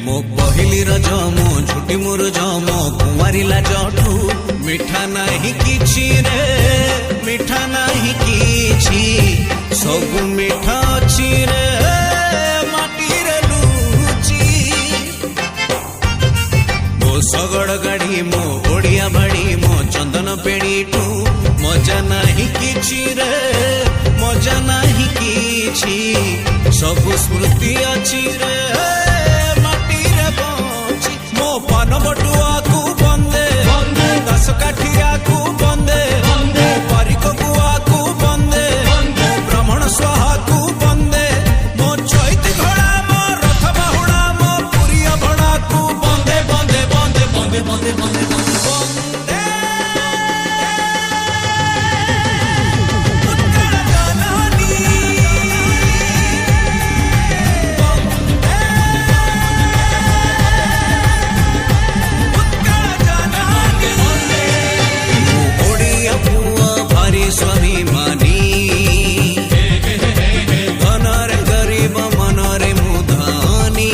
मो पहली रज मो झुटी मुरुज मो कुंवारी लाजठू मिठा नहीं किछि रे मिठा नहीं किछि सब मिठा अछि रे माटी रे लुची मो सगड़ गाड़ी मो ओडिया बाड़ी मो चंदन पेड़ीठू मजा नहीं किछि रे मजा नहीं किछि सब स्मृति अछि रे मो पान बटुआ को बंदे दस काठिया को बंदे पारिक गुआ को बंदे ब्राह्मण स्वाहा को बंदे मो चैत घोड़ा मो रथ बाहुड़ा मो पुरिया भड़ा को बंदे बंदे बंदे बंदे बंदे बंदे बंदे स्वाभिमानी धनर गरीब मनरे मुधानी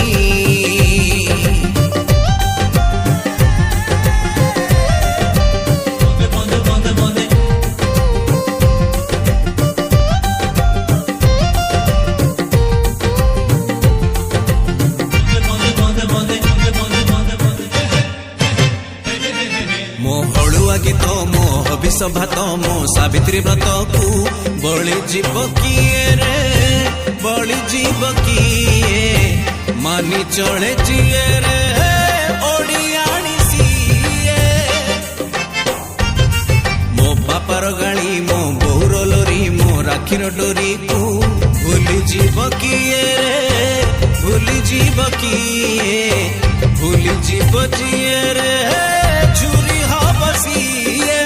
मो हलुआ गीत मो हबिष भात मो सावित्री व्रत को बलि जीव किए रे बलि जीव किए मानी चले जिए रे ओडियाणी सीए मो बापार गाड़ी मो बोर लोरी मो राखीर डोरी को भूली जीव किए रे भूली जीव किए भूली जीव जिए रे छुरी हा बसिए